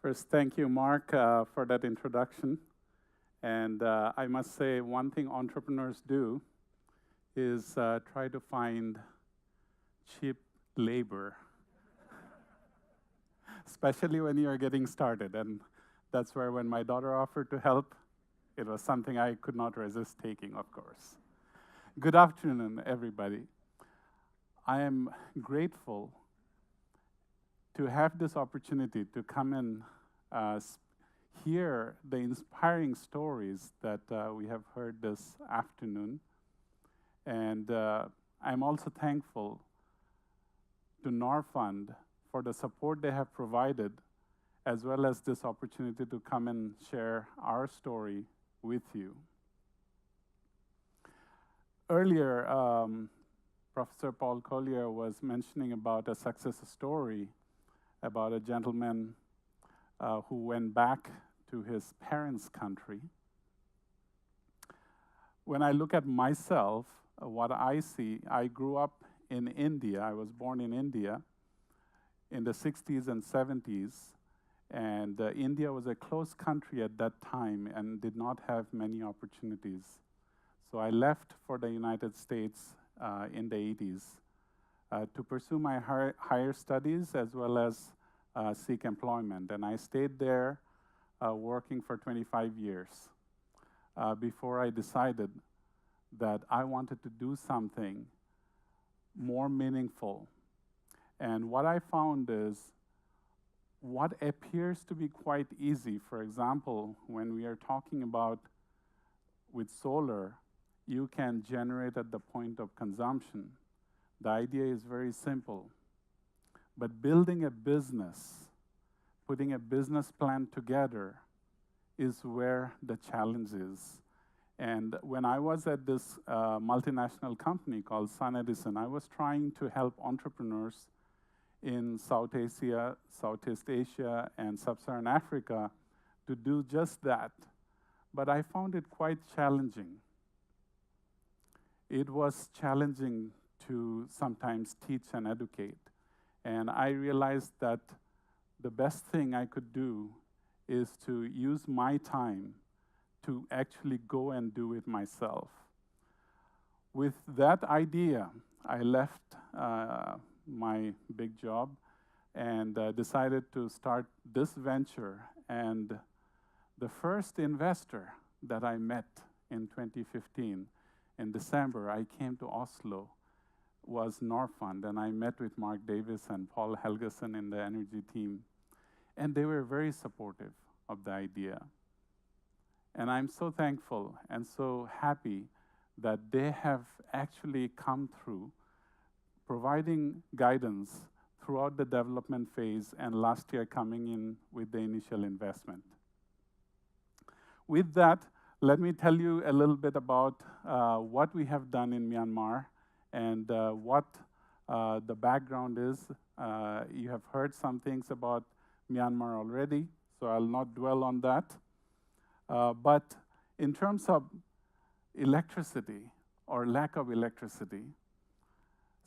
First, thank you, Mark, for that introduction. And I must say, one thing entrepreneurs do is try to find cheap labor, especially when you are getting started. And that's where, when my daughter offered to help, it was something I could not resist taking, of course. Good afternoon, everybody. I am grateful to have this opportunity to come and hear the inspiring stories that we have heard this afternoon. And I'm also thankful to Norfund for the support they have provided, as well as this opportunity to come and share our story with you. Earlier, Professor Paul Collier was mentioning about a success story about a gentleman who went back to his parents' country. When I look at myself, what I see, I grew up in India. I was born in India in the 60s and 70s. And India was a closed country at that time and did not have many opportunities. So I left for the United States in the 80s to pursue my higher studies as well as seek employment. And I stayed there working for 25 years before I decided that I wanted to do something more meaningful. And what I found is what appears to be quite easy. For example, when we are talking about with solar, you can generate at the point of consumption. The idea is very simple. But building a business, putting a business plan together, is where the challenge is. And when I was at this multinational company called SunEdison, I was trying to help entrepreneurs in Southeast Asia, and Sub-Saharan Africa to do just that. But I found it quite challenging. It was challenging to sometimes teach and educate. And I realized that the best thing I could do is to use my time to actually go and do it myself. With that idea, I left my big job and decided to start this venture. And the first investor that I met in 2015, in December, I came to Oslo, was Norfund, and I met with Mark Davis and Paul Helgeson in the energy team. And they were very supportive of the idea. And I'm so thankful and so happy that they have actually come through, providing guidance throughout the development phase, and last year coming in with the initial investment. With that, let me tell you a little bit about what we have done in Myanmar and what the background is. You have heard some things about Myanmar already, so I'll not dwell on that. But in terms of electricity or lack of electricity,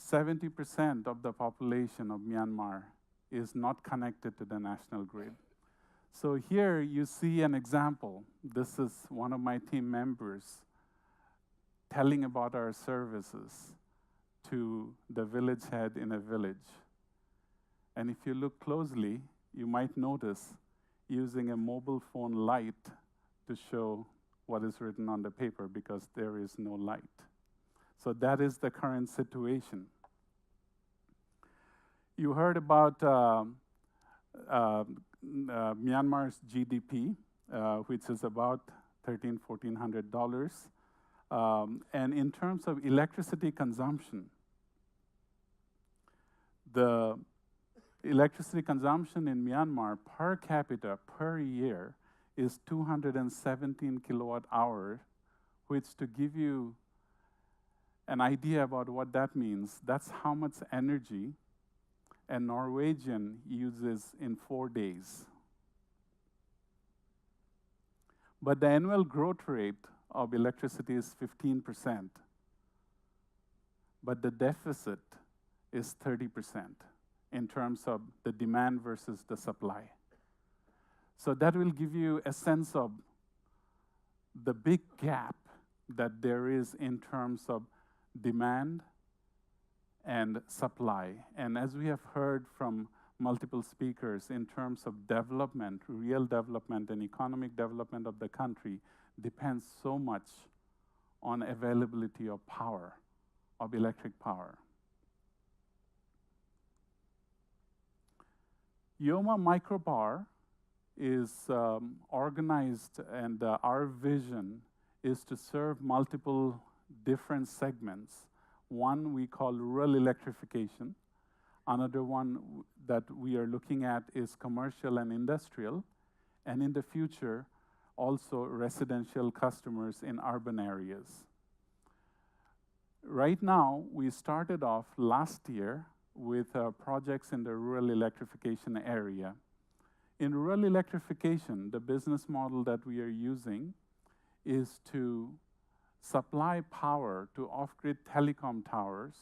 70% of the population of Myanmar is not connected to the national grid. So here you see an example. This is one of my team members telling about our services to the village head in a village. And if you look closely, you might notice using a mobile phone light to show what is written on the paper because there is no light. So that is the current situation. You heard about Myanmar's GDP, which is about $1,400. And in terms of electricity consumption, the electricity consumption in Myanmar per capita per year is 217 kilowatt hours, which, to give you an idea about what that means, that's how much energy a Norwegian uses in 4 days. But the annual growth rate of electricity is 15%, but the deficit is 30% in terms of the demand versus the supply. So that will give you a sense of the big gap that there is in terms of demand and supply. And as we have heard from multiple speakers, in terms of development, real development and economic development of the country depends so much on availability of power, of electric power. Yoma Micropower is organized, and our vision is to serve multiple different segments. One we call rural electrification. Another one that we are looking at is commercial and industrial, and in the future, also residential customers in urban areas. Right now, we started off last year with projects in the rural electrification area. In rural electrification, the business model that we are using is to supply power to off-grid telecom towers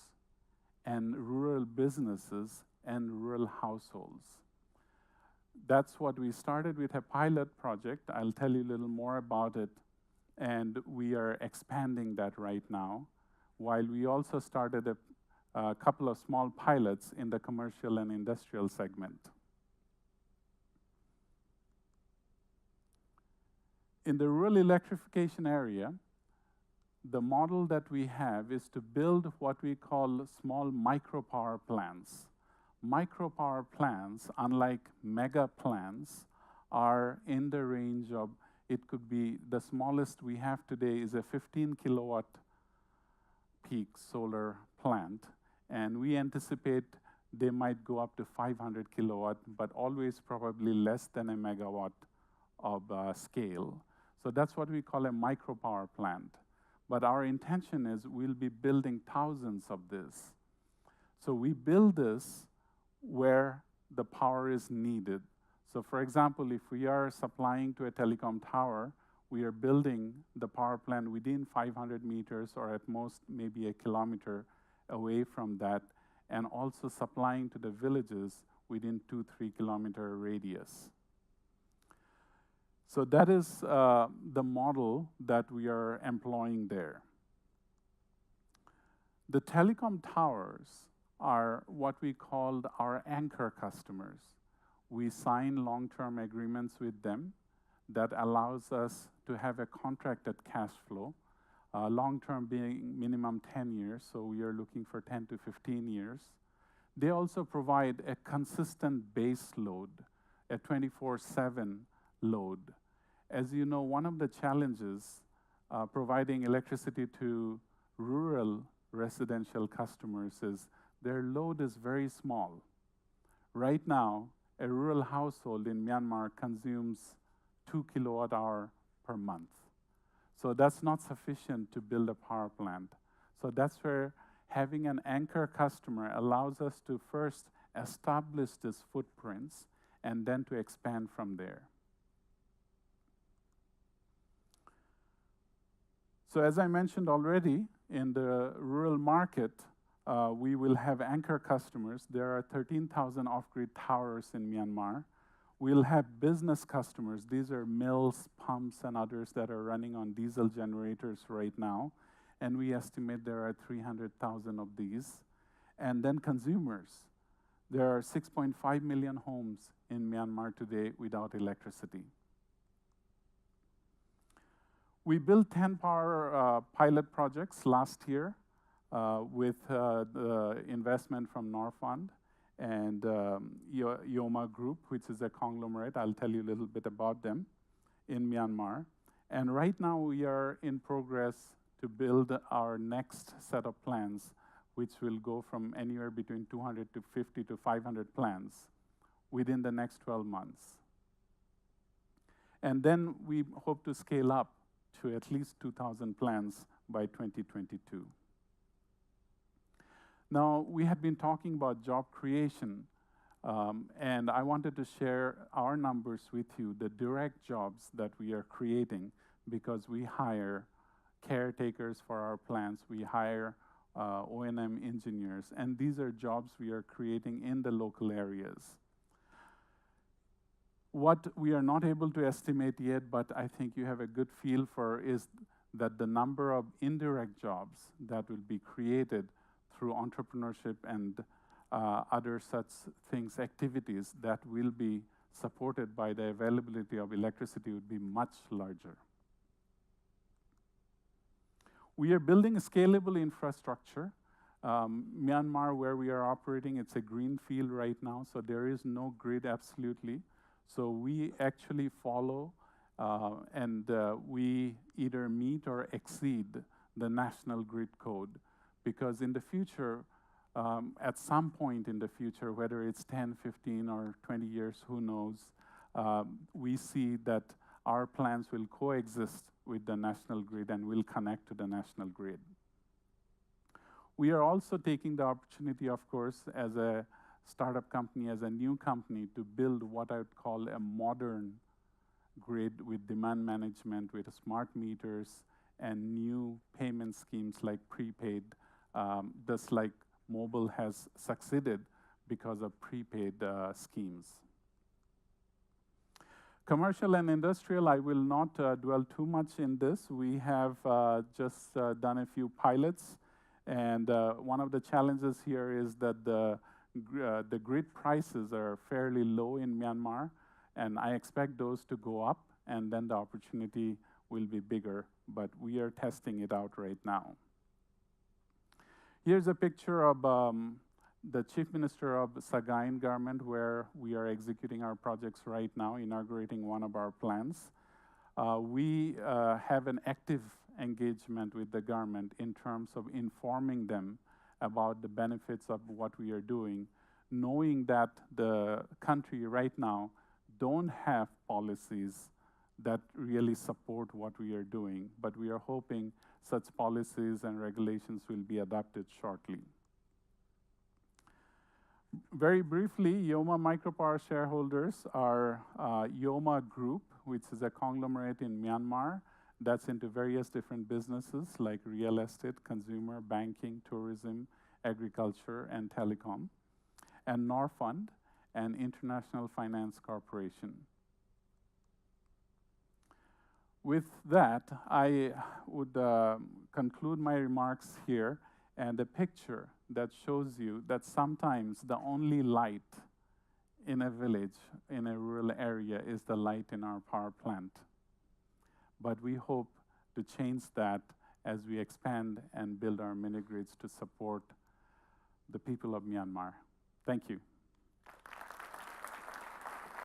and rural businesses and rural households. That's what we started with, a pilot project. I'll tell you a little more about it, and we are expanding that right now, while we also started a couple of small pilots in the commercial and industrial segment. In the rural electrification area, the model that we have is to build what we call small micropower plants. Micropower plants, unlike mega plants, are in the range of, it could be, the smallest we have today is a 15 kilowatt peak solar plant, and we anticipate they might go up to 500 kilowatt, but always probably less than a megawatt of scale. So that's what we call a micropower plant. But our intention is we'll be building thousands of this. So we build this where the power is needed. So for example, if we are supplying to a telecom tower, we are building the power plant within 500 meters or at most maybe a kilometer away from that, and also supplying to the villages within 2-3 kilometer radius. So that is the model that we are employing there. The telecom towers are what we called our anchor customers. We sign long-term agreements with them that allows us to have a contracted cash flow, long-term being minimum 10 years, so we are looking for 10 to 15 years. They also provide a consistent base load, a 24/7 load. As you know, one of the challenges providing electricity to rural residential customers is their load is very small. Right now, a rural household in Myanmar consumes 2 kilowatt hour per month. So that's not sufficient to build a power plant. So that's where having an anchor customer allows us to first establish these footprints and then to expand from there. So as I mentioned already, in the rural market, we will have anchor customers. There are 13,000 off-grid towers in Myanmar. We'll have business customers. These are mills, pumps, and others that are running on diesel generators right now. And we estimate there are 300,000 of these. And then consumers. There are 6.5 million homes in Myanmar today without electricity. We built 10 power pilot projects last year with the investment from Norfund and Yoma Group, which is a conglomerate. I'll tell you a little bit about them in Myanmar. And right now we are in progress to build our next set of plans, which will go from anywhere between 250 to 500 plans within the next 12 months. And then we hope to scale up to at least 2,000 plans by 2022. Now, we had been talking about job creation, and I wanted to share our numbers with you, the direct jobs that we are creating, because we hire caretakers for our plants, we hire O&M engineers, and these are jobs we are creating in the local areas. What we are not able to estimate yet, but I think you have a good feel for, is that the number of indirect jobs that will be created through entrepreneurship and other such things, activities that will be supported by the availability of electricity would be much larger. We are building a scalable infrastructure. Myanmar, where we are operating, it's a green field right now, so there is no grid absolutely. So we actually follow and we either meet or exceed the national grid code, because in the future, at some point in the future, whether it's 10, 15, or 20 years, who knows, we see that our plants will coexist with the national grid and will connect to the national grid. We are also taking the opportunity, of course, as a startup company, as a new company, to build what I would call a modern grid with demand management, with smart meters and new payment schemes like prepaid, just like mobile has succeeded because of prepaid schemes. Commercial and industrial, I will not dwell too much in this. We have just done a few pilots, and one of the challenges here is that the grid prices are fairly low in Myanmar, and I expect those to go up, and then the opportunity will be bigger, but we are testing it out right now. Here's a picture of the Chief Minister of Sagaing government, where we are executing our projects right now, inaugurating one of our plants. We have an active engagement with the government in terms of informing them about the benefits of what we are doing, knowing that the country right now don't have policies that really support what we are doing, but we are hoping such policies and regulations will be adopted shortly. Very briefly, Yoma Micropower shareholders are Yoma Group, which is a conglomerate in Myanmar that's into various different businesses like real estate, consumer, banking, tourism, agriculture, and telecom, and Norfund, an international finance corporation. With that, I would conclude my remarks here, and a picture that shows you that sometimes the only light in a village, in a rural area, is the light in our power plant. But we hope to change that as we expand and build our mini-grids to support the people of Myanmar. Thank you.